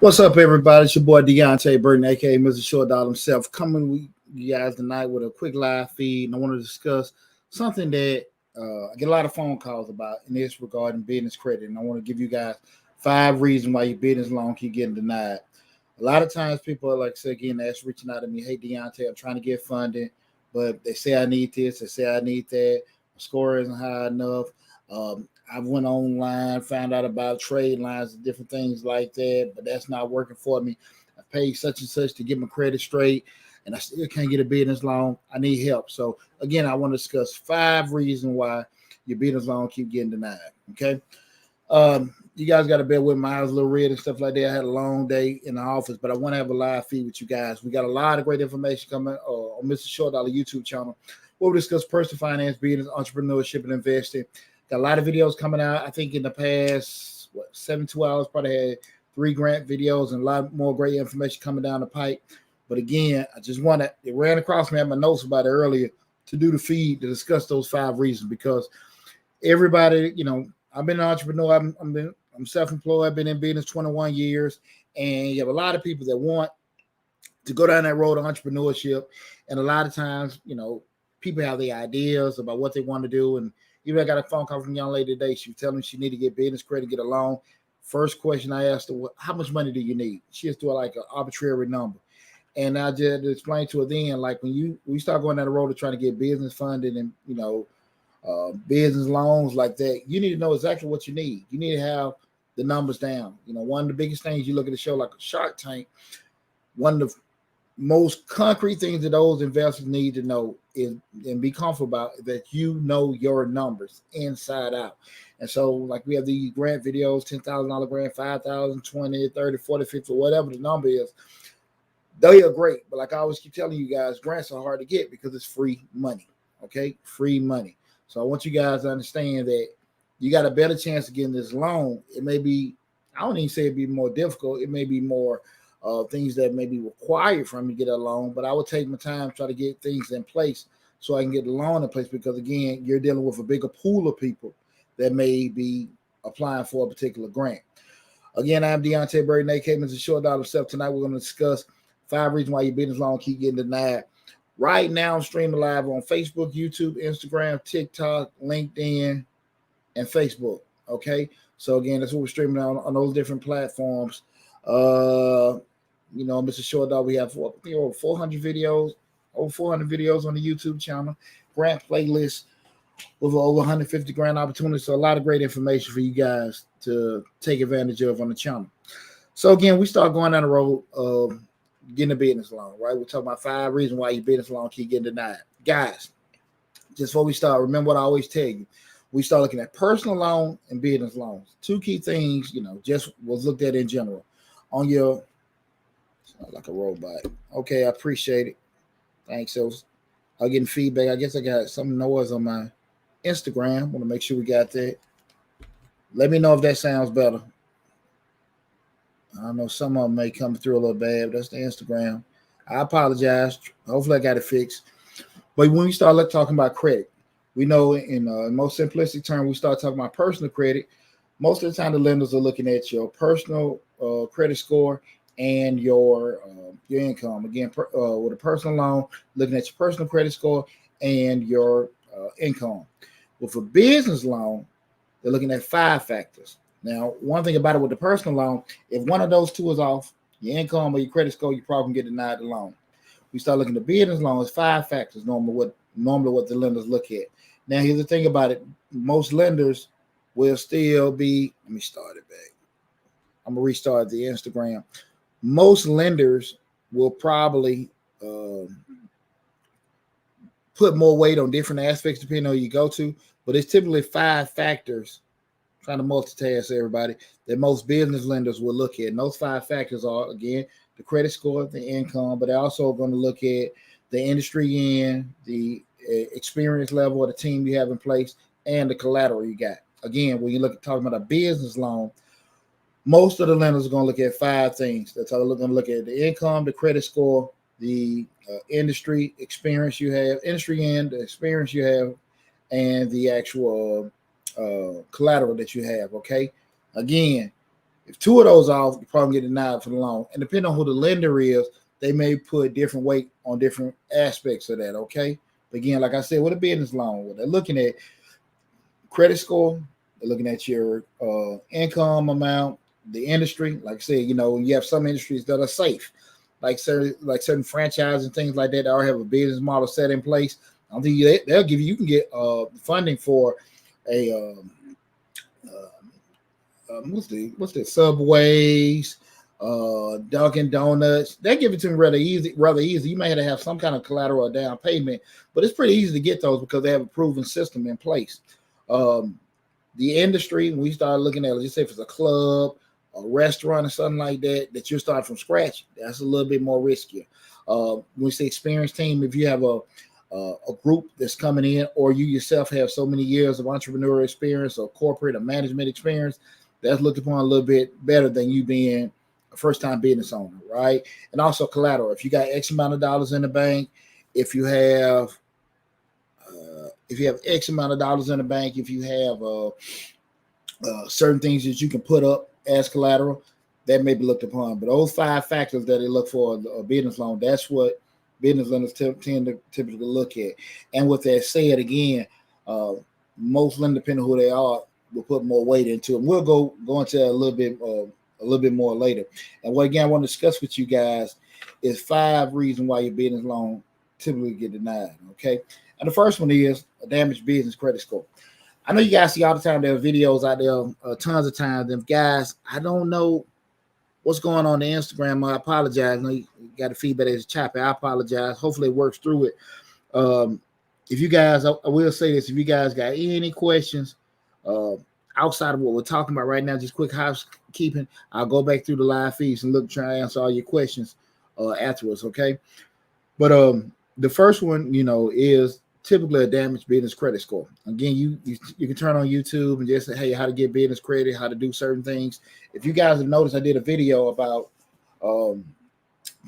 What's up, everybody? It's your boy Deonte Burden, aka Mr. Short Dollar himself, coming with you guys tonight with a quick live feed. And I want to discuss something that I get a lot of phone calls about, and it's regarding business credit. And I want to give you guys 5 reasons why your business loan keep getting denied. A lot of times, people are like, say again, that's reaching out to me, hey Deonte, I'm trying to get funding, but they say I need this, they say I need that. My score isn't high enough. I went online, found out about trade lines and different things like that, but that's not working for me. I paid such and such to get my credit straight, and I still can't get a business loan. I need help. So again, I want to discuss 5 reasons why your business loan keep getting denied. Okay. You guys got to bear with my eyes a little red and stuff like that. I had a long day in the office, but I want to have a live feed with you guys. We got a lot of great information coming on Mr. Short Dollar YouTube channel. We'll discuss personal finance, business, entrepreneurship, and investing. Got a lot of videos coming out. I think in the past 72 hours, probably had 3 grant videos and a lot more great information coming down the pipe. But again, I just want to, it ran across me at my notes about it earlier to do the feed to discuss those 5 reasons, because everybody, I've been an entrepreneur. I'm self-employed. I've been in business 21 years, and you have a lot of people that want to go down that road of entrepreneurship. And a lot of times, people have their ideas about what they want to do. And even I got a phone call from a young lady today. She was telling me she needed to get business credit, get a loan. First question I asked her, how much money do you need? She just threw like an arbitrary number. And I just explained to her then, like when we start going down the road of trying to get business funded and, business loans like that, you need to know exactly what you need. You need to have the numbers down. One of the biggest things, you look at a show like a Shark Tank, one of the most concrete things that those investors need to know is and be comfortable about that your numbers inside out. And so like we have these grant videos, $10,000 grant, 5,000, 20, 30, 40, 50, whatever the number is. They are great, but like I always keep telling you guys, grants are hard to get because it's free money. Okay, free money. So I want you guys to understand that you got a better chance of getting this loan. It may be, I don't even say it'd be more difficult. It may be more things that may be required for me to get a loan, but I would take my time, try to get things in place so I can get the loan in place, because again, you're dealing with a bigger pool of people that may be applying for a particular grant. Again, I'm Deonte Burden, aka Mr. Short Dollar himself. Tonight we're going to discuss 5 reasons why your business loan keep getting denied. Right now, I'm streaming live on Facebook, YouTube, Instagram, TikTok, LinkedIn, and Facebook. Okay, so again, that's what we're streaming on those different platforms. Mr. Short Dog, we have over 400 videos, on the YouTube channel, grant playlist with over 150 grant opportunities. So a lot of great information for you guys to take advantage of on the channel. So again, we start going down the road of getting a business loan, right? We're talking about 5 reasons why your business loan keep getting denied. Guys, just before we start, remember what I always tell you. We start looking at personal loan and business loans. 2 key things, just was looked at in general. On your, sound like a robot. Okay, I appreciate it. Thanks. So I'm getting feedback. I guess I got some noise on my Instagram. Want to make sure we got that. Let me know if that sounds better. I don't know, some of them may come through a little bad, but that's the Instagram. I apologize. Hopefully I got it fixed. But when we start talking about credit, we know in most simplistic term, we start talking about personal credit. Most of the time, the lenders are looking at your personal credit score and your income. Again, with a personal loan, looking at your personal credit score and your income. With a business loan, they're looking at 5 factors. Now, one thing about it with the personal loan, if one of those 2 is off, your income or your credit score, you probably can get denied the loan. We start looking at business loans, 5 factors normally what the lenders look at. Now, here's the thing about it. Most lenders will still be, let me start it back. I'm going to restart the Instagram. Most lenders will probably put more weight on different aspects depending on who you go to, but it's typically 5 factors, trying to multitask everybody, that most business lenders will look at. And those 5 factors are, again, the credit score, the income, but they're also going to look at the industry in, the experience level of the team you have in place, and the collateral you got. Again, when you look at talking about a business loan, most of the lenders are going to look at 5 things. That's how they're going to look at the income, the credit score, the industry experience you have, industry in, the experience you have, and the actual collateral that you have. Okay. Again, If two of those off, you probably get denied for the loan. And depending on who the lender is, they may put different weight on different aspects of that. Okay. But again, like I said, with a business loan, what they're looking at credit score, they're looking at your income amount, the industry. Like I said, you have some industries that are safe, like certain franchises and things like that that already have a business model set in place. I don't think they'll give you. You can get funding for a what's the Subways, Dunkin' Donuts. They give it to me rather easy. You may have to have some kind of collateral or down payment, but it's pretty easy to get those because they have a proven system in place. The industry, when we start looking at, let's just say if it's a club, a restaurant, or something like that you start from scratch, that's a little bit more riskier. When we say experienced team, if you have a group that's coming in, or you yourself have so many years of entrepreneurial experience or corporate or management experience, that's looked upon a little bit better than you being a first-time business owner, right? And also collateral. If you got X amount of dollars in the bank, if you have X amount of dollars in the bank, if you have certain things that you can put up as collateral, that may be looked upon. But those 5 factors that they look for a business loan, that's what business lenders tend to typically look at. And with that said, again, most lenders, depending on who they are, will put more weight into them. We'll go into that a little bit more later. And what again I want to discuss with you guys is 5 reasons why your business loan typically get denied. Okay, and the first one is a damaged business credit score. I know you guys see all the time there are videos out there, tons of times. And guys, I don't know what's going on Instagram. I apologize. I know you got the feedback as choppy. I apologize. Hopefully it works through it. If you guys, I will say this, if you guys got any questions outside of what we're talking about right now, just quick housekeeping, I'll go back through the live feeds and try to answer all your questions afterwards, okay? But the first one, is typically a damaged business credit score. Again, you can turn on YouTube and just say, hey, how to get business credit, how to do certain things. If you guys have noticed, I did a video about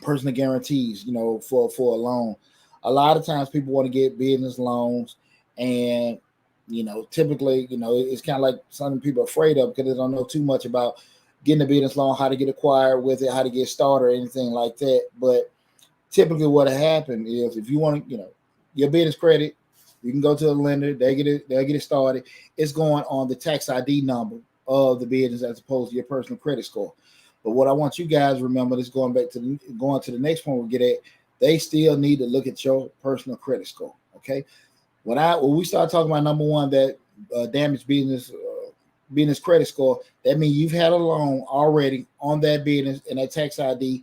personal guarantees, for a loan. A lot of times people want to get business loans, and typically, it's kind of like something people are afraid of because they don't know too much about getting a business loan, how to get acquired with it, how to get started, or anything like that. But typically what happenens is if you want to, your business credit, you can go to a lender, they'll get it started. It's going on the tax ID number of the business as opposed to your personal credit score. But what I want you guys to remember is going to the next point we'll get at, they still need to look at your personal credit score. Okay. When we start talking about number one, that damaged business credit score, that means you've had a loan already on that business and that tax ID.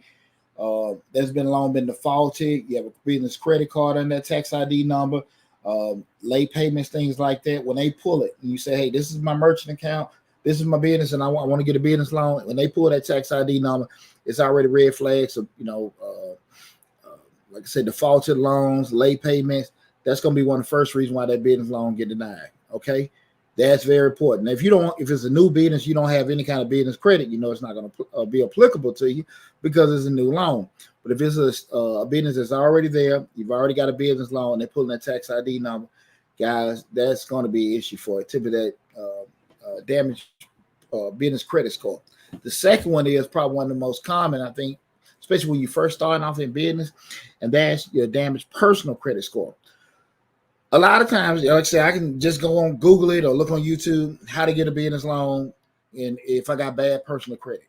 There's been a loan been defaulted. You have a business credit card on that tax ID number, late payments, things like that. When they pull it and you say, hey, this is my merchant account, this is my business, and I want to get a business loan. When they pull that tax ID number, it's already red flags of, like I said, defaulted loans, late payments. That's going to be one of the first reasons why that business loan get denied. Okay. That's very important. Now, if it's a new business, you don't have any kind of business credit, it's not going to be applicable to you because it's a new loan. But if it's a business that's already there, you've already got a business loan, they're pulling that tax ID number, guys, that's going to be an issue for it. Typically, that damaged business credit score. The second one is probably one of the most common, I think, especially when you first starting off in business, and that's your damaged personal credit score. A lot of times, like I say, I can just go on Google it or look on YouTube how to get a business loan, and if I got bad personal credit.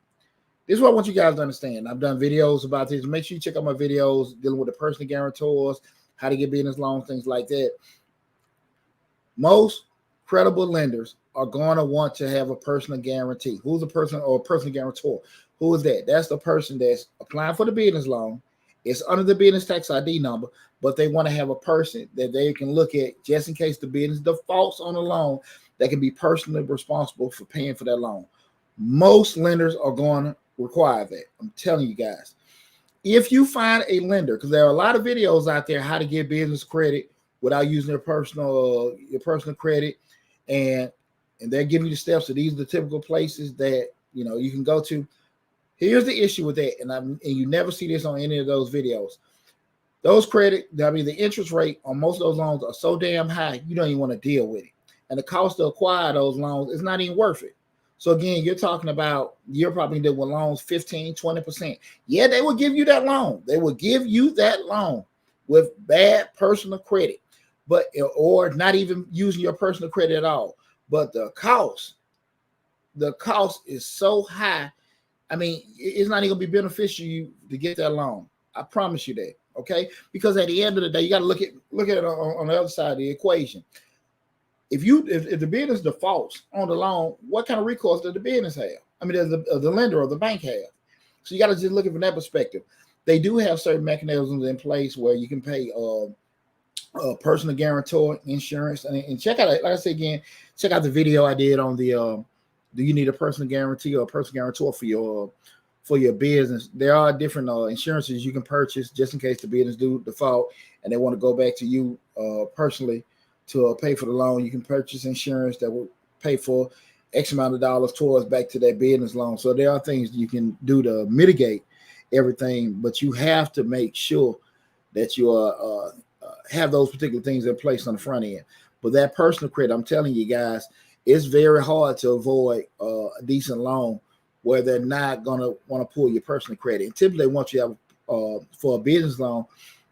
This is what I want you guys to understand. I've done videos about this. Make sure you check out my videos dealing with the personal guarantors, how to get business loans, things like that. Most credible lenders are going to want to have a personal guarantee. Who's a person or a personal guarantor? Who is that? That's the person that's applying for the business loan. It's under the business tax ID number, but they want to have a person that they can look at just in case the business defaults on a loan that can be personally responsible for paying for that loan. Most lenders are going to require that. I'm telling you guys. If you find a lender, because there are a lot of videos out there how to get business credit without using your personal credit, and they're giving you the steps. So these are the typical places that you can go to. Here's the issue with that, and you never see this on any of those videos. The interest rate on most of those loans are so damn high, you don't even want to deal with it. And the cost to acquire those loans is not even worth it. So again, you're talking about you're probably doing loans 15, 20%. Yeah, they will give you that loan. They will give you that loan with bad personal credit, but or not even using your personal credit at all. But the cost is so high. I mean, it's not even gonna be beneficial you to get that loan. I promise you that. Okay, because at the end of the day, you got to look at it on the other side of the equation. If the business defaults on the loan, what kind of recourse does the business have? I mean, does the lender or the bank have? So you got to just look at it from that perspective. They do have certain mechanisms in place where you can pay personal guarantor insurance, and check out, like I said again, check out the video I did on the do you need a personal guarantee or a personal guarantor for your business. There are different insurances you can purchase just in case the business do default and they want to go back to you personally to pay for the loan. You can purchase insurance that will pay for X amount of dollars towards back to that business loan. So there are things you can do to mitigate everything, but you have to make sure that you have those particular things in place on the front end. But that personal credit, I'm telling you guys, it's very hard to avoid a decent loan where they're not gonna want to pull your personal credit. And typically, once you have for a business loan,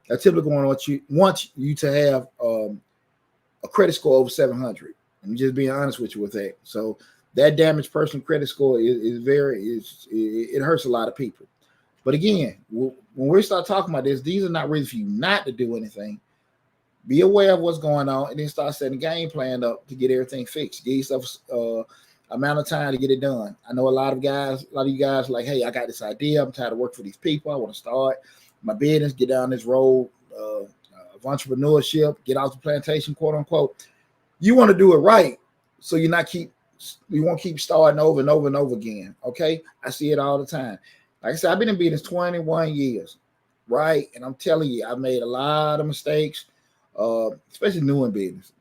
they typically want you to have a credit score over 700. I'm just being honest with you with that. So that damaged personal credit score it hurts a lot of people. But again, when we start talking about this, these are not reasons for you not to do anything. Be aware of what's going on, and then start setting a game plan up to get everything fixed. Give yourself amount of time to get it done. I know a lot of you guys like, hey, I got this idea. I'm tired of working for these people. I want to start my business, get down this road of entrepreneurship, get off the plantation, quote unquote. You want to do it right, so you won't keep starting over and over and over again. Okay, I see it all the time. Like I said, I've been in business 21 years, right? And I'm telling you, I've made a lot of mistakes, especially new in business,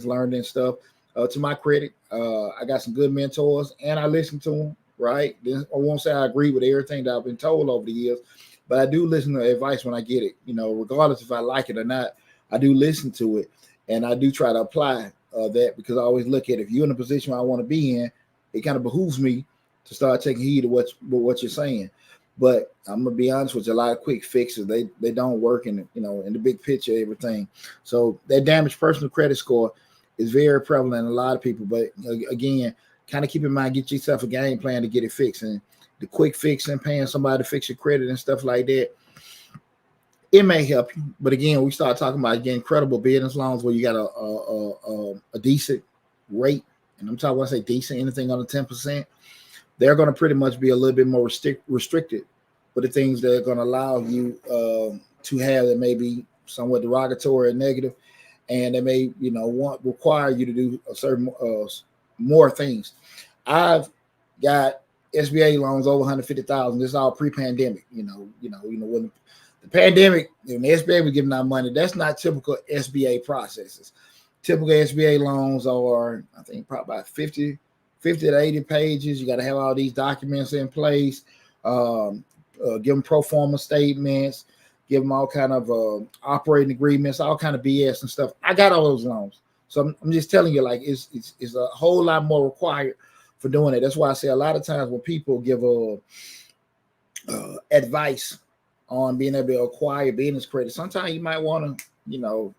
learning stuff. To my credit, I got some good mentors, and I listen to them. Right? I won't say I agree with everything that I've been told over the years, but I do listen to advice when I get it. Regardless if I like it or not, I do listen to it, and I do try to apply that because I always look at if you're in a position where I want to be in, it kind of behooves me to start taking heed of what you're saying. But I'm gonna be honest with you, a lot of quick fixes they don't work in the big picture of everything. So that damaged personal credit score is very prevalent in a lot of people. But again, kind of keep in mind, get yourself a game plan to get it fixed. And the quick fix and paying somebody to fix your credit and stuff like that, it may help you. But again, we start talking about credible business loans where you got a decent rate. And I'm talking when I say decent, anything under 10%. They're going to pretty much be a little bit more restricted for the things that are going to allow you to have that may be somewhat derogatory or negative, and they may require you to do a certain more things. I've got SBA loans over 150,000. This is all pre-pandemic. When the pandemic, when the SBA was giving out money, that's not typical SBA processes. Typical SBA loans are, I think, probably about 50 to 80 pages. You got to have all these documents in place. Give them pro forma statements. Give them all kind of operating agreements, all kind of BS and stuff. I got all those loans. So I'm just telling you, like, it's a whole lot more required for doing it. That's why I say a lot of times when people give advice on being able to acquire business credit, sometimes you might want to,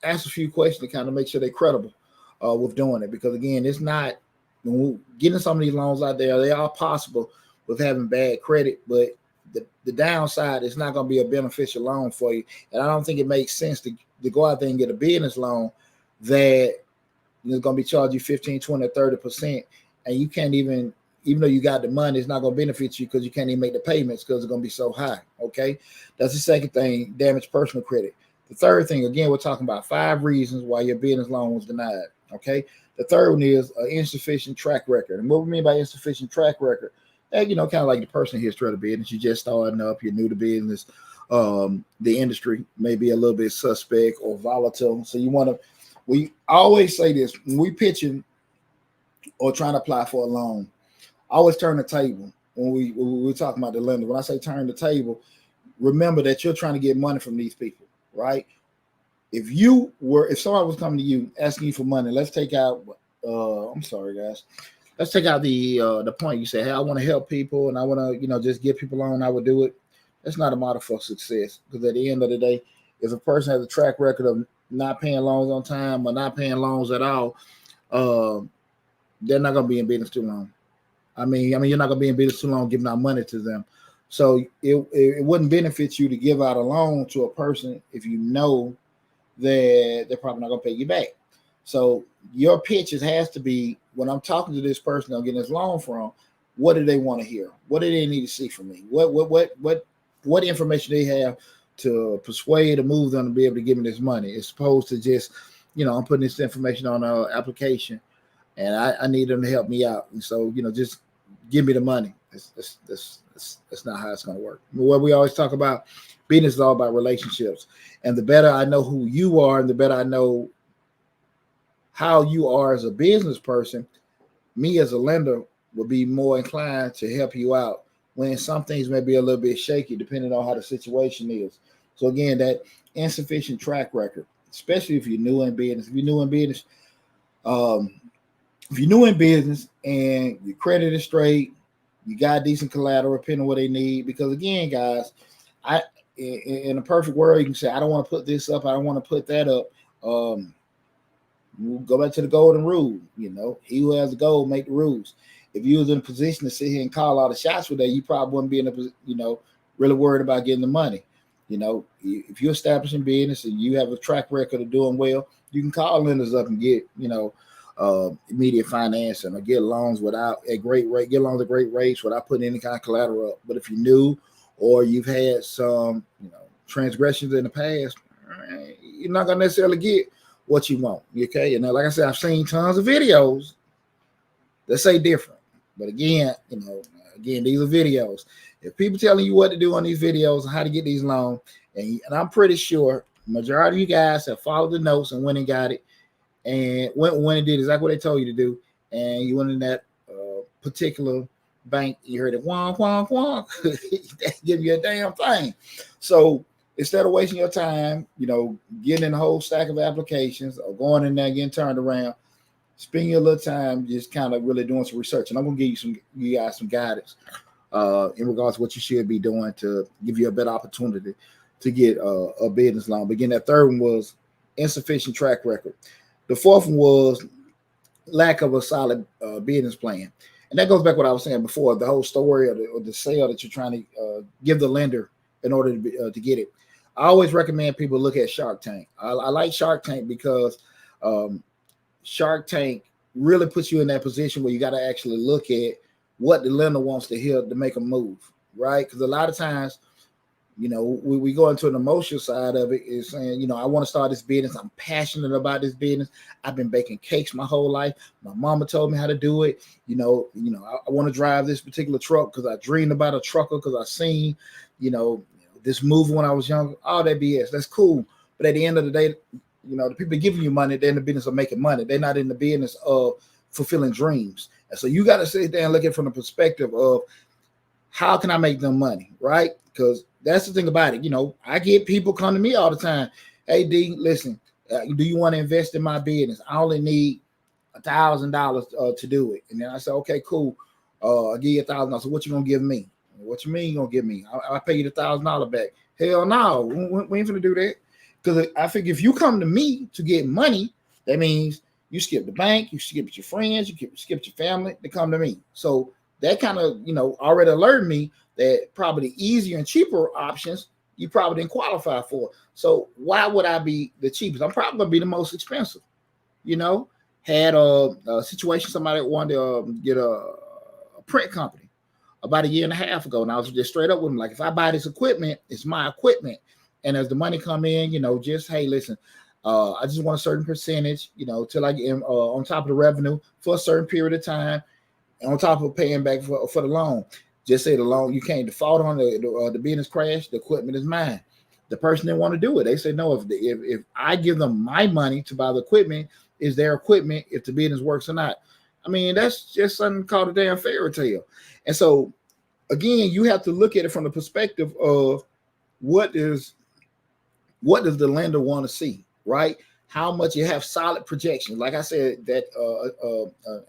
ask a few questions to kind of make sure they're credible with doing it. Because again, it's not, when we're getting some of these loans out there, they are possible with having bad credit, but the downside is not going to be a beneficial loan for you. And I don't think it makes sense to go out there and get a business loan that is going to be charging you 15, 20, 30%. And you can't even though you got the money, it's not going to benefit you because you can't even make the payments because it's going to be so high. Okay. That's the second thing, damaged personal credit. The third thing, again, we're talking about 5 reasons why your business loan was denied. Okay. The third one is an insufficient track record. And what we mean by insufficient track record, kind of like the personal history of the business. You're just starting up, you're new to business. The industry may be a little bit suspect or volatile. So we always say this when we pitching or trying to apply for a loan, always turn the table when we're talking about the lender. When I say turn the table, remember that you're trying to get money from these people, right? If somebody was coming to you asking you for money, let's take out, I'm sorry, guys. let's take out the point you say, hey, I want to help people and I want to, just get people on, I would do it. That's not a model for success, because at the end of the day, if a person has a track record of not paying loans on time or not paying loans at all, uh, they're not going to be in business too long. I mean, you're not going to be in business too long giving out money to them. So it wouldn't benefit you to give out a loan to a person if you know that they're probably not going to pay you back. So your pitches has to be, when I'm talking to this person I'm getting this loan from, what do they want to hear? What do they need to see from me? What information they have to persuade or move them to be able to give me this money, as opposed to just, I'm putting this information on an application and I need them to help me out. And so, just give me the money. That's not how it's going to work. What we always talk about, business is all about relationships. And the better I know who you are and the better I know how you are as a business person, me as a lender will be more inclined to help you out when some things may be a little bit shaky depending on how the situation is. So again, that insufficient track record, especially if you're new in business. If you're new in business and your credit is straight, you got decent collateral, depending on what they need. Because again, guys, in a perfect world, you can say, I don't want to put this up, I don't want to put that up. We'll go back to the golden rule. He who has the goal make the rules. If you was in a position to sit here and call all the shots for that, you probably wouldn't be in a really worried about getting the money. If you're establishing business and you have a track record of doing well, you can call lenders up and get immediate financing or get loans without a great rate, get loans at great rates without putting any kind of collateral up. But if you're new or you've had some transgressions in the past, you're not gonna necessarily get what you want. Okay, like I said, I've seen tons of videos that say different, but again, these are videos. If people telling you what to do on these videos and how to get these loans, and I'm pretty sure majority of you guys have followed the notes and went and got it, and when it did exactly what they told you to do, and you went in that particular bank, you heard it wonk wonk wonk, they give you a damn thing. So instead of wasting your time, getting in a whole stack of applications or going in there and getting turned around, spend your little time just kind of really doing some research. And I'm gonna give you guys some guidance in regards to what you should be doing to give you a better opportunity to get a business loan. But again, that third one was insufficient track record. The fourth one was lack of a solid business plan. And that goes back to what I was saying before, the whole story or the sale that you're trying to give the lender in order to get it. I always recommend people look at Shark Tank. I like Shark Tank because Shark Tank really puts you in that position where you got to actually look at what the lender wants to hear to make a move, right? Because a lot of times, we go into an emotional side of it is saying, I want to start this business. I'm passionate about this business. I've been baking cakes my whole life. My mama told me how to do it. I want to drive this particular truck because I dreamed about a trucker because I seen, this movie when I was young. All that BS. That's cool. But at the end of the day, the people giving you money, they're in the business of making money. They're not in the business of fulfilling dreams. And so you got to sit there and look at it from the perspective of how can I make them money, right? Because that's the thing about it. I get people come to me all the time. Hey, D, listen, do you want to invest in my business? I only need $1,000 to do it. And then I say, okay, cool. I'll give you $1,000. So what you gonna give me? What you mean you gonna give me? I'll pay you the $1,000 back. Hell no, we ain't gonna do that. Because I figure if you come to me to get money, that means you skip the bank, you skip your friends, you skip your family to come to me. So that kind of, already alerted me that probably the easier and cheaper options you probably didn't qualify for. So why would I be the cheapest? I'm probably gonna be the most expensive. Had a situation, somebody wanted to get a print company about a year and a half ago, and I was just straight up with them, like, if I buy this equipment, it's my equipment. And as the money come in, just, hey, listen, I just want a certain percentage, till I get on top of the revenue for a certain period of time, on top of paying back for the loan. Just say the loan, you can't default on the business crash, the equipment is mine. The person didn't want to do it. They said, no, if I give them my money to buy the equipment, is their equipment if the business works or not. I mean, that's just something called a damn fairy tale. And so, again, you have to look at it from the perspective of what does the lender want to see, right? how much you have solid projections. Like I said, that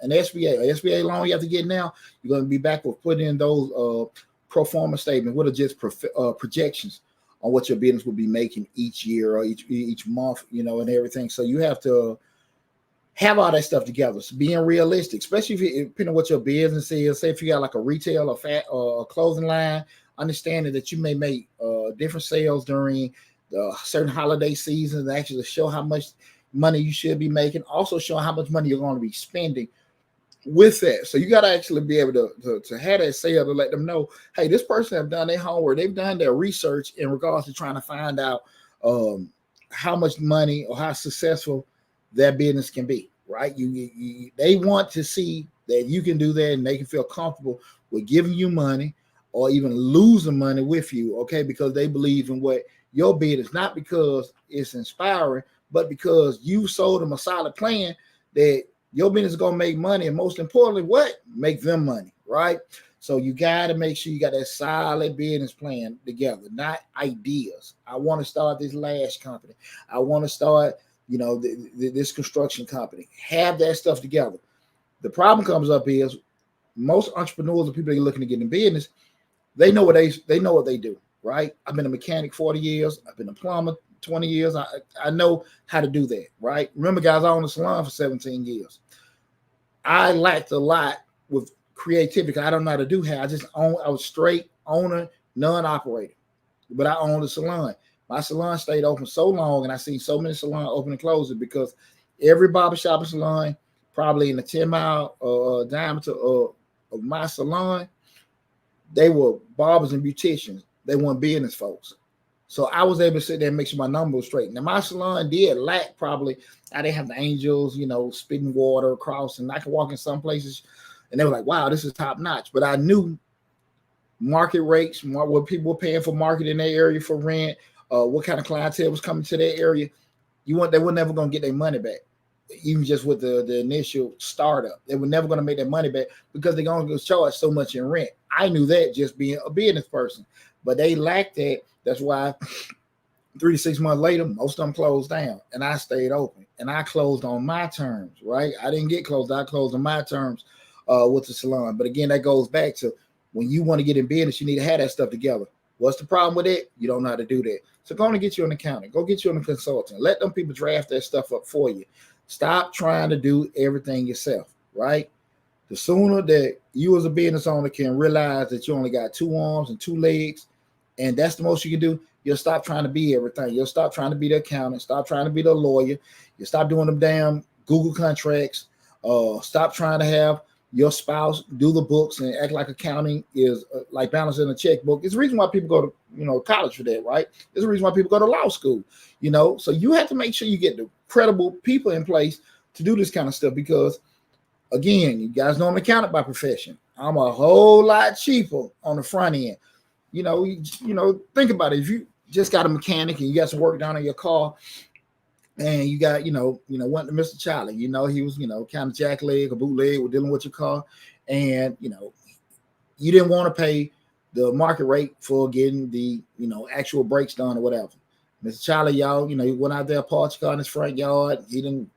an SBA loan you have to get now, you're going to be back with putting in those pro forma statements. What are just projections on what your business will be making each year or each month, and everything. So you have to have all that stuff together. So being realistic, especially if depending on what your business is. Say if you got like a retail or a clothing line, understanding that you may make different sales during the certain holiday seasons, actually show how much money you should be making. Also show how much money you're going to be spending with that. So you got to actually be able to have that sale to let them know, hey, this person have done their homework. They've done their research in regards to trying to find out how much money or how successful their business can be, right? They want to see that you can do that and they can feel comfortable with giving you money or even losing money with you, okay? Because they believe in what your business, not because it's inspiring, but because you sold them a solid plan that your business is going to make money. And most importantly, what? Make them money, right? So you got to make sure you got that solid business plan together, not ideas. I want to start this lash company. I want to start, this construction company. Have that stuff together. The problem comes up is most entrepreneurs and people that are looking to get in business, they know what they do, right? I've been a mechanic 40 years. I've been a plumber 20 years. I know how to do that, right? Remember, guys, I owned a salon for 17 years. I lacked a lot with creativity. I don't know how to do hair. I was straight owner, non-operator, but I owned a salon. My salon stayed open so long, and I seen so many salons open and close it because every barbershop and salon, probably in the 10-mile diameter of my salon, they were barbers and beauticians. They weren't business folks. So I was able to sit there and make sure my number was straight. Now, my salon did lack probably, I didn't have the angels, spitting water across, and I could walk in some places, and they were like, wow, this is top notch. But I knew market rates, what people were paying for market in their area for rent, what kind of clientele was coming to their area. They were never going to get their money back, even just with the initial startup. They were never going to make their money back because they're going to charge so much in rent. I knew that just being a business person, but they lacked that. That's why 3 to 6 months later, most of them closed down, and I stayed open, and I closed on my terms, right? I didn't get closed. I closed on my terms with the salon. But again, that goes back to when you want to get in business, you need to have that stuff together. What's the problem with it? You don't know how to do that. So go on and get you an accountant. Go get you a consultant. Let them people draft that stuff up for you. Stop trying to do everything yourself, right? The sooner that you as a business owner can realize that you only got 2 arms and 2 legs, and that's the most you can do, you'll stop trying to be everything. You'll stop trying to be the accountant. Stop trying to be the lawyer. You stop doing them damn Google contracts. Stop trying to have your spouse do the books and act like accounting is like balancing a checkbook. It's the reason why people go to college for that, right? It's the reason why people go to law school, So you have to make sure you get the credible people in place to do this kind of stuff because, again, you guys know I'm an accountant by profession. I'm a whole lot cheaper on the front end. Think about it. If you just got a mechanic and you got some work done on your car, and you got, went to Mr. Charlie, he was, kind of jackleg or bootleg with dealing with your car, and you didn't want to pay the market rate for getting the, actual brakes done or whatever. Mr. Charlie, y'all, he went out there, parked your car in his front yard. He didn't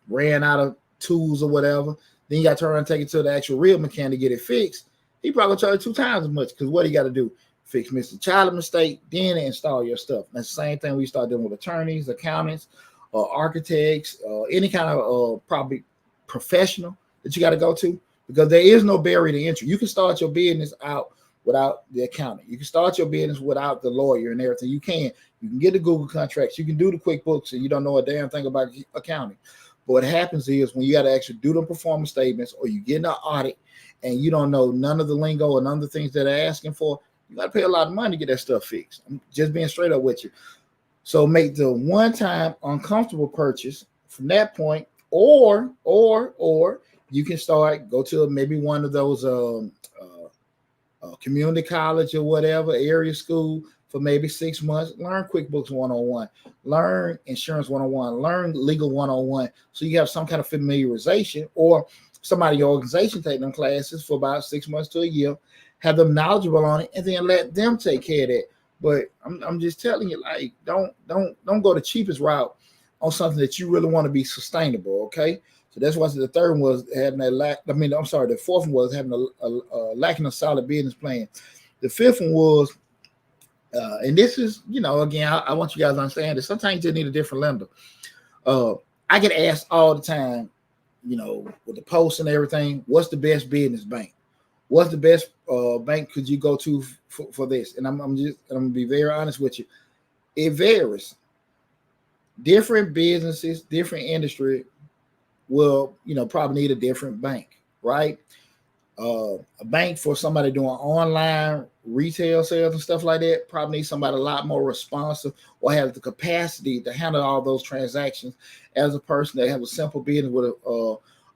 ran out of tools or whatever. Then you got to turn around and take it to the actual real mechanic to get it fixed. He probably charge 2 times as much because what he got to do? Fix Mr. Charlie mistake, then install your stuff. That's the same thing we start dealing with attorneys, accountants, architects, any kind of probably professional that you got to go to because there is no barrier to entry. You can start your business out without the accountant. You can start your business without the lawyer and everything. You can get the Google contracts. You can do the QuickBooks and you don't know a damn thing about accounting. But what happens is when you got to actually do the performance statements or you get an audit and you don't know none of the lingo or none of the things that they're asking for, you got to pay a lot of money to get that stuff fixed. I'm just being straight up with you. So make the one-time uncomfortable purchase from that point, or you can go to maybe one of those community college or whatever, area school for maybe 6 months. Learn QuickBooks 101, learn insurance 101, learn legal 101. So you have some kind of familiarization, or somebody in your organization take them classes for about 6 months to a year, have them knowledgeable on it, and then let them take care of that. But I'm just telling you, like, don't go the cheapest route on something that you really want to be sustainable. Okay, so that's why the third one was having that lack. I mean, I'm sorry, the fourth one was having a lacking a solid business plan. The fifth one was, and this is, again, I want you guys to understand that sometimes you need a different lender. I get asked all the time, with the posts and everything, what's the best business bank? What's the best bank could you go to for this? And I'm gonna be very honest with you. It varies. Different businesses, different industry will, probably need a different bank, right? A bank for somebody doing online retail sales and stuff like that probably needs somebody a lot more responsive or have the capacity to handle all those transactions. As a person that have a simple business with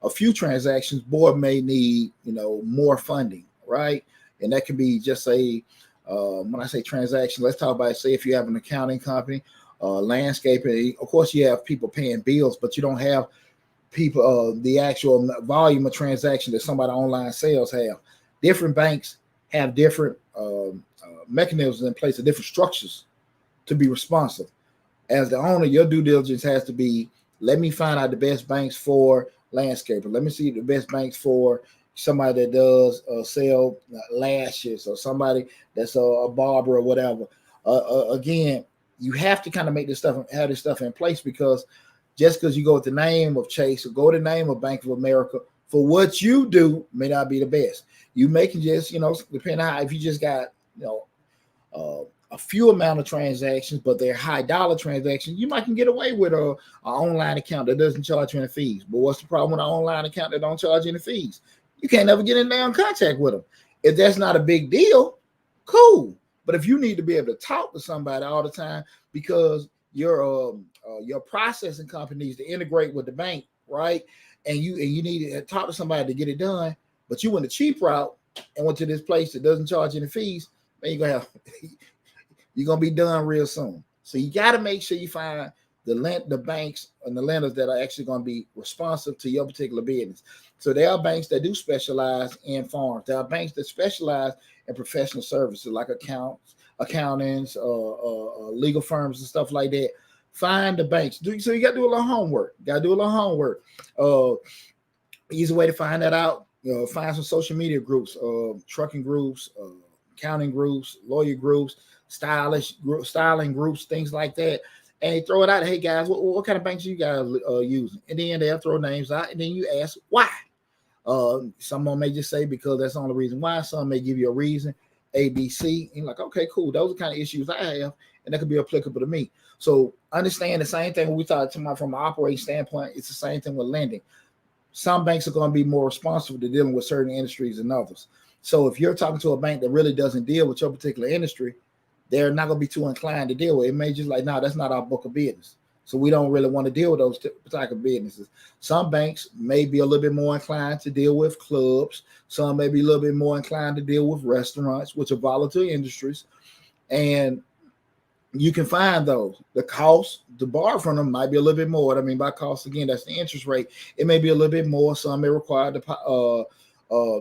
a few transactions, board may need more funding, right? And that could be just when I say transaction, let's talk about, say, if you have an accounting company, landscaping. Of course, you have people paying bills, but you don't have people the actual volume of transaction that somebody online sales have. Different banks have different mechanisms in place, of different structures to be responsive. As the owner, your due diligence has to be, let me find out the best banks for landscaping. Let me see the best banks for somebody that does sell lashes, or somebody that's a barber or whatever. Again, you have to kind of have this stuff in place, because just because you go with the name of Chase or go with the name of Bank of America, for what you do may not be the best. You may can just, depending on how, if you just got, a few amount of transactions, but they're high dollar transactions, you might can get away with a online account that doesn't charge you any fees. But what's the problem with an online account that don't charge you any fees? You can't ever get in there in contact with them. If that's not a big deal, cool. But if you need to be able to talk to somebody all the time because your processing company needs to integrate with the bank, right? And you need to talk to somebody to get it done, but you went the cheap route and went to this place that doesn't charge any fees, then you're gonna be done real soon. So you got to make sure you find the banks and the lenders that are actually going to be responsive to your particular business. So there are banks that do specialize in farms. There are banks that specialize in professional services like accountants, legal firms and stuff like that. Find the banks. So you got to do a little homework. Easy way to find that out. Find some social media groups, trucking groups, accounting groups, lawyer groups, styling groups, things like that. And throw it out. Hey guys, what kind of banks are you guys using? And then they'll throw names out, and then you ask why. Someone may just say because that's the only reason why. Some may give you a reason, A, B, C. And you're like, okay, cool. Those are the kind of issues I have, and that could be applicable to me. So understand the same thing when we talk about from an operating standpoint. It's the same thing with lending. Some banks are going to be more responsible to dealing with certain industries than others. So if you're talking to a bank that really doesn't deal with your particular industry, they're not going to be too inclined to deal with it. It may just like, no, that's not our book of business. So we don't really want to deal with those type of businesses. Some banks may be a little bit more inclined to deal with clubs. Some may be a little bit more inclined to deal with restaurants, which are volatile industries. And you can find those. The cost to borrow from them might be a little bit more. I mean, by cost, again, that's the interest rate. It may be a little bit more. Some may require the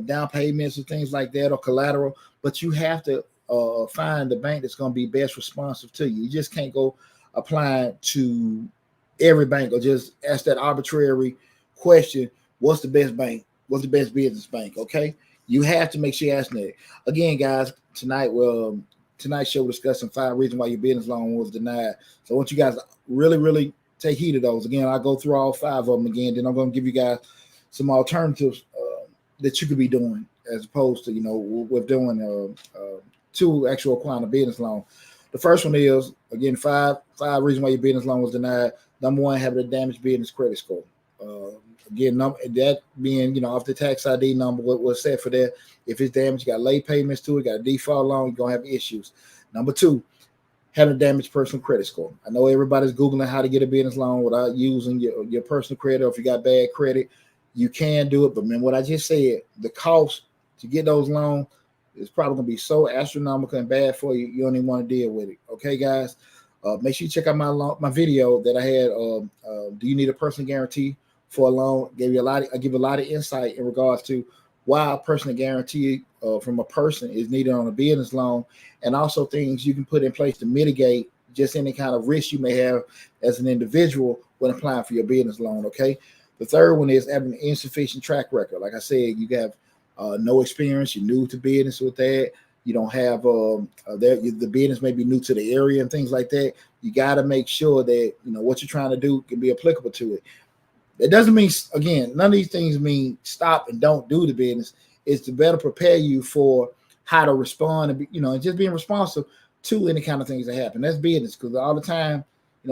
down payments and things like that, or collateral. But you have to find the bank that's going to be best responsive to you. You just can't go applying to every bank or just ask that arbitrary question, what's the best bank? What's the best business bank? Okay. You have to make sure you're asking that. Again, guys, tonight's show we're discussing 5 reasons why your business loan was denied. So I want you guys to really, really take heed of those. Again, I'll go through all 5 of them again. Then I'm going to give you guys some alternatives that you could be doing as opposed to, we're doing 2 actual acquiring a business loan. The first one is, again, 5 reasons why your business loan was denied. Number 1, having a damaged business credit score. Again, that being, off the tax ID number, what was set for that. If it's damaged, you got late payments to it, got a default loan, you're going to have issues. Number 2, having a damaged personal credit score. I know everybody's Googling how to get a business loan without using your personal credit, or if you got bad credit, you can do it. But man, what I just said, the cost to get those loans is probably going to be so astronomical and bad for you, you don't even want to deal with it. Okay, guys? Make sure you check out my video that I had. Do you need a personal guarantee for a loan? I give a lot of insight in regards to why a personal guarantee from a person is needed on a business loan, and also things you can put in place to mitigate just any kind of risk you may have as an individual when applying for your business loan. Okay. The third one is having an insufficient track record. Like I said, you have no experience. You're new to business with that. You don't have the business may be new to the area and things like that. You got to make sure that what you're trying to do can be applicable to it. It doesn't mean, again, none of these things mean stop and don't do the business. It's to better prepare you for how to respond and and just being responsive to any kind of things that happen. That's business, because all the time,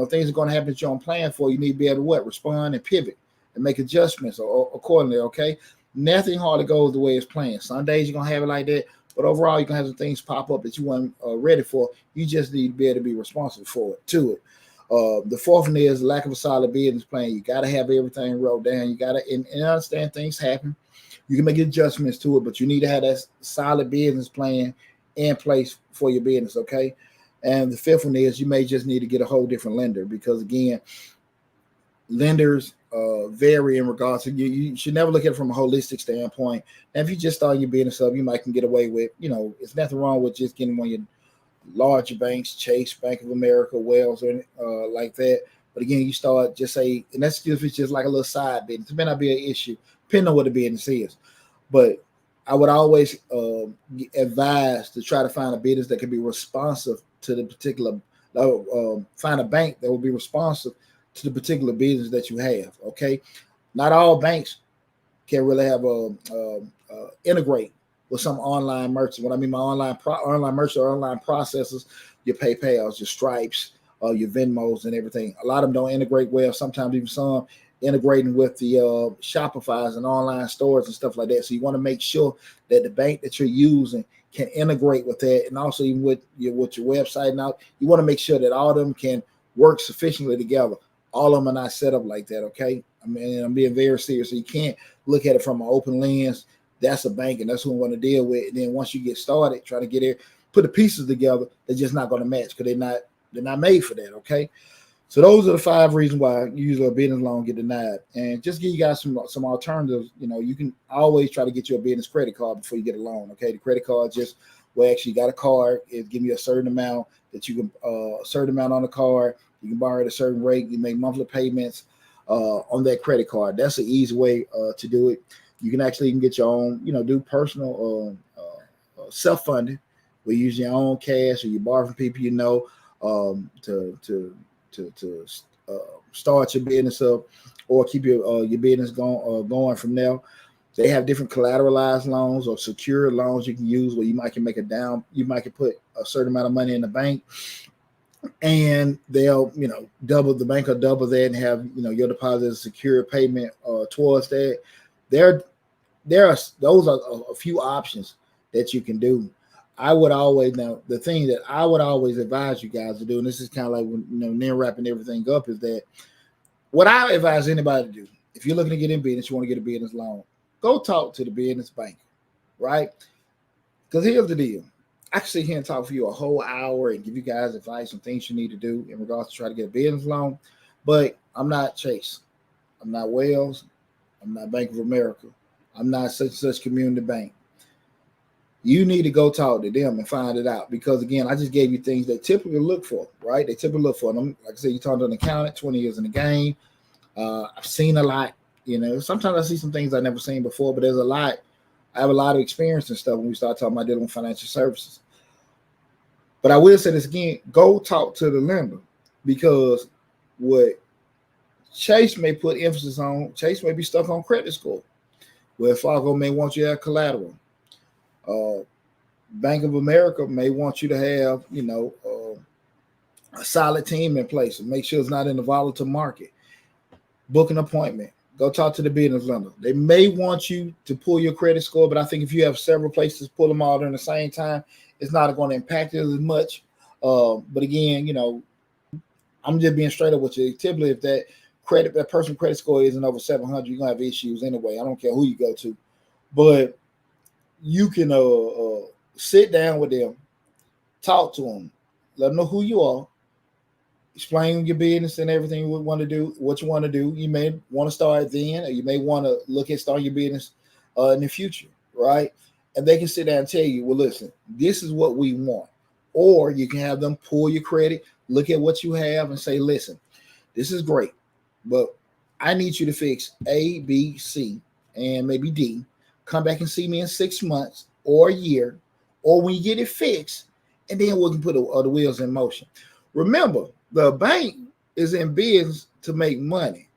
things are going to happen that you don't plan for. You need to be able to respond and pivot and make adjustments accordingly. Okay, nothing hardly goes the way it's planned. Some days you're gonna have it like that, but overall you're gonna have some things pop up that you weren't ready for. You just need to be able to be responsible for it. The fourth one is lack of a solid business plan. You got to have everything wrote down. You got to and understand things happen. You can make adjustments to it, but you need to have that solid business plan in place for your business, okay? And the fifth one is you may just need to get a whole different lender, because, again, lenders vary in regards to you should never look at it from a holistic standpoint. And if you just start your business up, you might can get away with, it's nothing wrong with just getting one of your larger banks, Chase, Bank of America, Wells, or like that. But again, you start just say, and that's if it's just like a little side business. It may not be an issue, depending on what the business is. But I would always advise to try to find a business that can be responsive to the particular, find a bank that will be responsive to the particular business that you have. Okay, not all banks can really have integrate with some online merchants. What I mean by online merchants or online processors, your PayPals, your Stripes, your Venmos, and everything. A lot of them don't integrate well. Sometimes even some integrating with the Shopify's and online stores and stuff like that. So you want to make sure that the bank that you're using can integrate with that, and also even with your website. Now you want to make sure that all of them can work sufficiently together. All of them are not set up like that. Okay, I mean, I'm being very serious. So you can't look at it from an open lens. That's a bank, and that's who we want to deal with. And then once you get started, try to get there, put the pieces together. They're just not going to match because they're not made for that. Okay, so those are the 5 reasons why usually a business loan get denied. And just give you guys some alternatives. You can always try to get you a business credit card before you get a loan. Okay, the credit card just actually got a card. It give you a certain amount that you can a certain amount on the card. You can borrow at a certain rate. You make monthly payments on that credit card. That's an easy way to do it. You can actually even get your own, do personal self-funding. We use your own cash, or you borrow from people to start your business up, or keep your business going from there. They have different collateralized loans or secured loans you can use, where you might can make a down. You might can put a certain amount of money in the bank, and they'll double the bank or double that, and have your deposit as a secure payment towards that. Those are a few options that you can do. The thing that I would always advise you guys to do, and this is kind of like then wrapping everything up, is that what I advise anybody to do, if you're looking to get in business, you want to get a business loan, go talk to the business banker, right? Because here's the deal. I can sit here and talk for you a whole hour and give you guys advice on things you need to do in regards to try to get a business loan, but I'm not Chase. I'm not Wells. I'm not Bank of America. I'm not such community bank. You need to go talk to them and find it out, because, again, I just gave you things they typically look for, right? They typically look for them. Like I said, you talk to an accountant, 20 years in the game. I've seen a lot. Sometimes I see some things I've never seen before, but there's a lot. I have a lot of experience and stuff when we start talking about dealing with financial services. But I will say this again, go talk to the lender, because what Chase may put emphasis on, Chase may be stuck on credit score, where Fargo may want you to have collateral. Bank of America may want you to have, a solid team in place and make sure it's not in a volatile market. Book an appointment. Go talk to the business lender. They may want you to pull your credit score, but I think if you have several places, pull them all during the same time, it's not going to impact it as much. But again, I'm just being straight up with you. Typically, if that person's credit score isn't over 700, you're gonna have issues anyway. I don't care who you go to, but you can sit down with them, talk to them, let them know who you are, explain your business and everything you would want to do, what you want to do. You may want to start then, or you may want to look at starting your business in the future, right? And they can sit down and tell you, well, listen, this is what we want. Or you can have them pull your credit, look at what you have, and say, listen, this is great. but I need you to fix A, B, C, and maybe D. Come back and see me in 6 months or a year, or when you get it fixed, and then we can put the wheels in motion. Remember, the bank is in business to make money.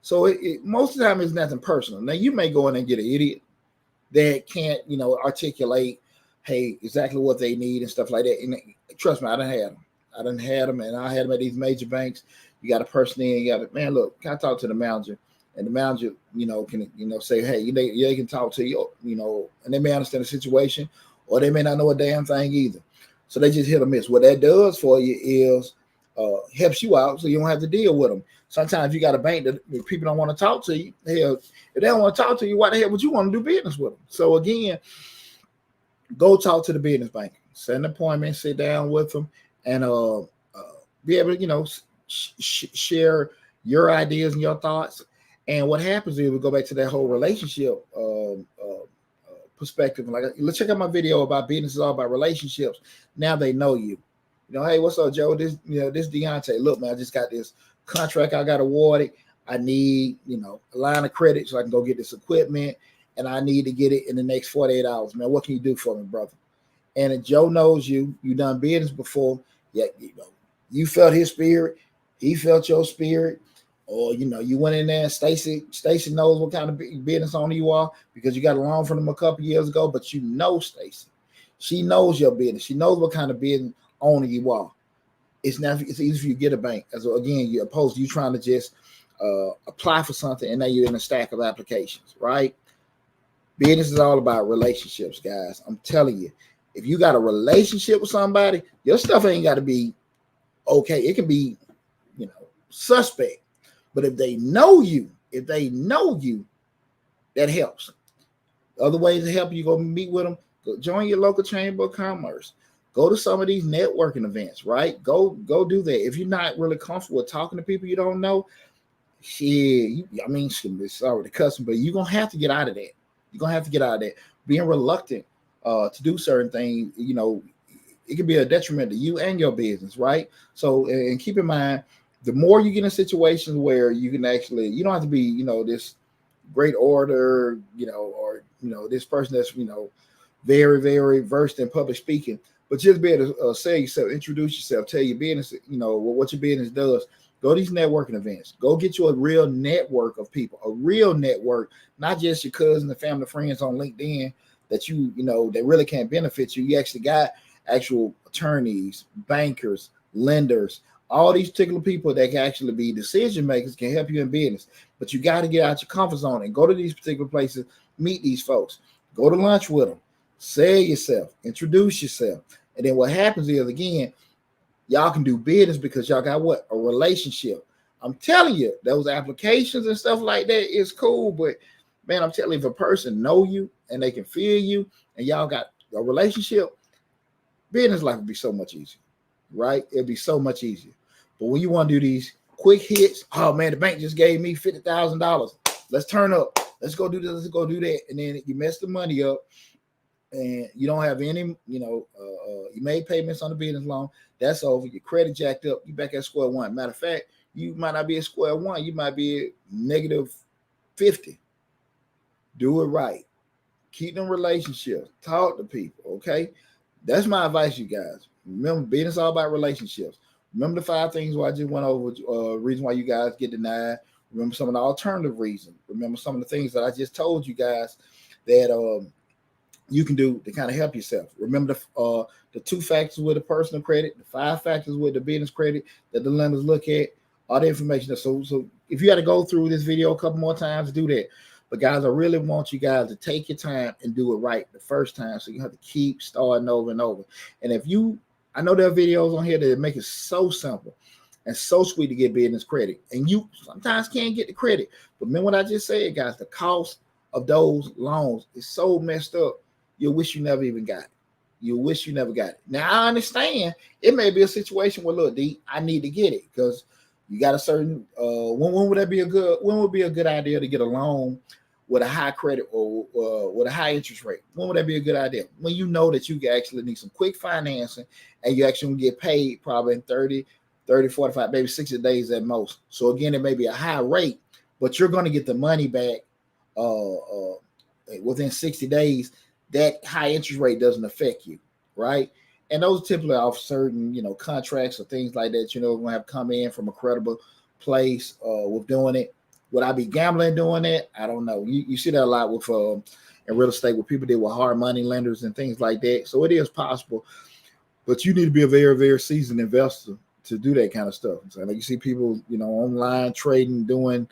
So most of the time it's nothing personal. Now you may go in and get an idiot that can't, articulate, hey, exactly what they need and stuff like that. And trust me, I done had them. And I had them at these major banks. You got a person in, you got a man. Look, can I talk to the manager? And the manager, can say, hey, they can talk to you, and they may understand the situation, or they may not know a damn thing either. So they just hit or miss. What that does for you is helps you out, so you don't have to deal with them. Sometimes you got a bank that people don't want to talk to you. Hell, if they don't want to talk to you, why the hell would you want to do business with them? So again, go talk to the business bank. Set an appointment, sit down with them, and be able to, share your ideas and your thoughts. And what happens is we go back to that whole relationship perspective. Like, let's check out my video about business is all about relationships. Now they know you. Hey, what's up, Joe? This Deonte. Look, man, I just got this contract I got awarded. I need, a line of credit so I can go get this equipment, and I need to get it in the next 48 hours. Man, what can you do for me, brother? And if Joe knows you done business before, yeah, you felt his spirit, he felt your spirit, or you went in there and Stacy knows what kind of business owner you are because you got a loan from him a couple years ago, but Stacy. She knows your business. She knows what kind of business owner you are. It's easy for you to get a bank. As again, you opposed to you trying to just apply for something and now you're in a stack of applications, right? Business is all about relationships, guys. I'm telling you, if you got a relationship with somebody, your stuff ain't got to be okay. It can be, suspect. But if they know you, that helps. Other ways to help you, go meet with them. Go join your local chamber of commerce. Go to some of these networking events, right? Go do that. If you're not really comfortable with talking to people you don't know, sorry to cuss, but you're going to have to get out of that. You're going to have to get out of that. Being reluctant to do certain things, it can be a detriment to you and your business, right? So, and keep in mind, the more you get in situations where you can actually, you don't have to be, this great orator, or, this person that's, very, very versed in public speaking, but just be able to sell yourself, introduce yourself, tell your business, what your business does. Go to these networking events. Go get you a real network of people, a real network, not just your cousin and family friends on LinkedIn that that really can't benefit you. You actually got actual attorneys, bankers, lenders, all these particular people that can actually be decision makers, can help you in business. But you got to get out your comfort zone and go to these particular places, meet these folks, go to lunch with them, sell yourself, introduce yourself. And then what happens is, again, y'all can do business because y'all got what? A relationship. I'm telling you, those applications and stuff like that is cool, but man, I'm telling you, if a person know you and they can feel you and y'all got a relationship, business life would be so much easier, right? It'd be so much easier. But when you want to do these quick hits, oh man, the bank just gave me $50,000. Let's turn up. Let's go do this. Let's go do that. And then you mess the money up and you don't have any, you made payments on the business loan. That's over. Your credit jacked up. You back at square one. Matter of fact, you might not be at square one. You might be at negative 50. Do it right. Keep them relationships. Talk to people, okay? That's my advice, you guys. Remember, business all about relationships. Remember the 5 things where I just went over, reason why you guys get denied. Remember some of the alternative reasons. Remember some of the things that I just told you guys that you can do to kind of help yourself. Remember the 2 factors with the personal credit, the 5 factors with the business credit that the lenders look at, all the information. So if you had to go through this video a couple more times, do that. But guys, I really want you guys to take your time and do it right the first time. So you have to keep starting over and over. And I know there are videos on here that make it so simple and so sweet to get business credit. And you sometimes can't get the credit. But remember what I just said, guys, the cost of those loans is so messed up. You'll wish you never even got it. You wish you never got it. Now, I understand it may be a situation where, look, D, I need to get it because you got a certain when would be a good idea to get a loan with a high credit or with a high interest rate? When would that be a good idea? When you know that you actually need some quick financing and you actually get paid probably in 30 30, 45, maybe 60 days at most. So again, it may be a high rate, but you're going to get the money back within 60 days. That high interest rate doesn't affect you, right? And those typically off certain, contracts or things like that, going to have come in from a credible place with doing it. Would I be gambling doing it? I don't know. You see that a lot with in real estate with people deal with hard money lenders and things like that. So it is possible, but you need to be a very, very seasoned investor to do that kind of stuff. So like you see people, online trading, doing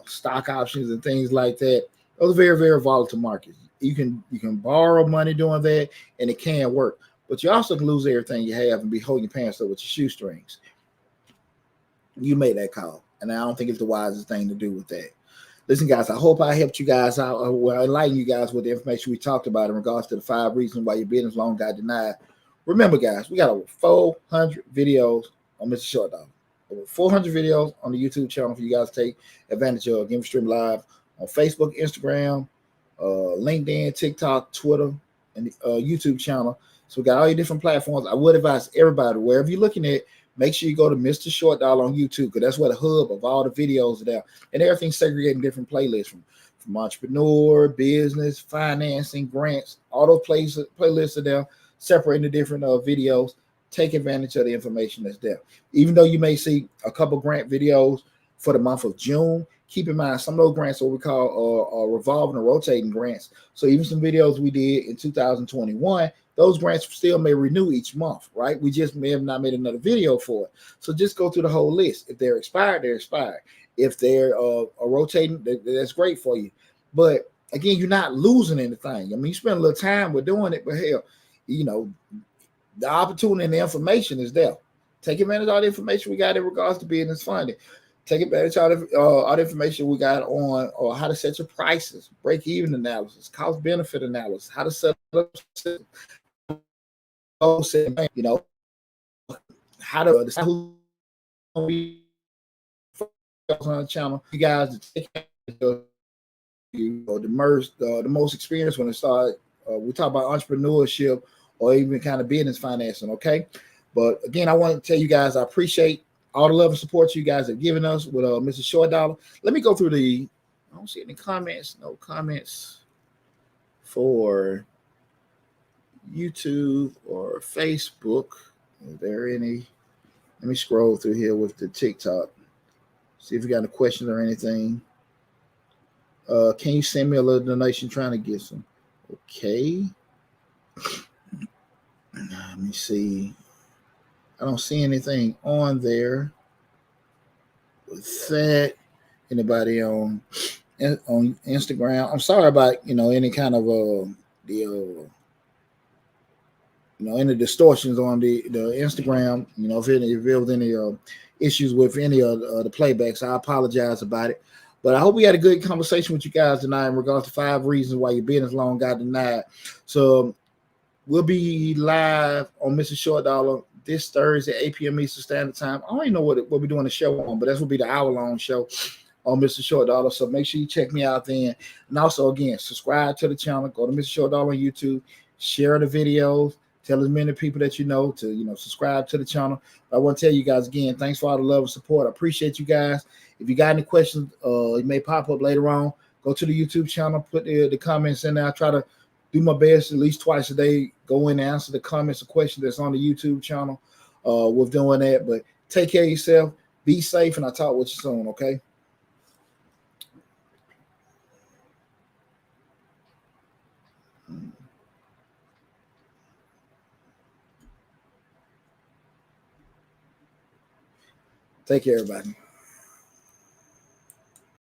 stock options and things like that. Those are very, very volatile markets. You can borrow money doing that, and it can work. But you also can lose everything you have and be holding your pants up with your shoestrings. You made that call, and I don't think it's the wisest thing to do with that. Listen, guys, I hope I helped you guys out, or enlighten you guys with the information we talked about in regards to the 5 reasons why your business loan got denied. Remember, guys, we got over 400 videos on Mr. Short Dollar. Over 400 videos on the YouTube channel for you guys to take advantage of. Again, we stream live on Facebook, Instagram, LinkedIn, TikTok, Twitter, and the YouTube channel. So we got all your different platforms. I would advise everybody, wherever you're looking at, make sure you go to Mr. Short Dollar on YouTube, because that's where the hub of all the videos are there. And everything's segregated in different playlists from entrepreneur, business, financing, grants. All those playlists are there, separating the different videos. Take advantage of the information that's there. Even though you may see a couple grant videos for the month of June, keep in mind some of those grants are what we call revolving or rotating grants. So even some videos we did in 2021, those grants still may renew each month, right? We just may have not made another video for it. So just go through the whole list. If they're expired, they're expired. If they're rotating, that's great for you. But again, you're not losing anything. I mean, you spend a little time with doing it, but hell, the opportunity and the information is there. Take advantage of all the information we got in regards to business funding. Take advantage of all the information we got on or how to set your prices, break-even analysis, cost-benefit analysis, how to set up, how to decide who on the channel. You guys to take advantage of the most experienced when it started. We talk about entrepreneurship or even kind of business financing, okay? But again, I want to tell you guys I appreciate all the love and support you guys have given us with Mr. Short Dollar. Let me go through I don't see any comments. No comments for YouTube or Facebook. Are there any? Let me scroll through here with the TikTok. See if you got any questions or anything. Can you send me a little donation? Trying to get some. Okay. Let me see. I don't see anything on there. With that, anybody on Instagram? I'm sorry about any kind of any distortions on the Instagram. If there was any issues with any of the playbacks, I apologize about it. But I hope we had a good conversation with you guys tonight in regards to 5 reasons why your business loan got denied. So we'll be live on Mr. Short Dollar this Thursday, 8 p.m. Eastern Standard Time. I don't even know what we're doing the show on, but that will be the hour-long show on Mr. Short Dollar. So make sure you check me out then. And also, again, subscribe to the channel. Go to Mr. Short Dollar on YouTube. Share the videos. Tell as many people that you know to subscribe to the channel. I want to tell you guys again, thanks for all the love and support. I appreciate you guys. If you got any questions, it may pop up later on. Go to the YouTube channel, put the comments in there. I try to do my best at least twice a day. Go in and answer the comments or questions that's on the YouTube channel with doing that. But take care of yourself. Be safe, and I'll talk with you soon, okay? Take care, everybody.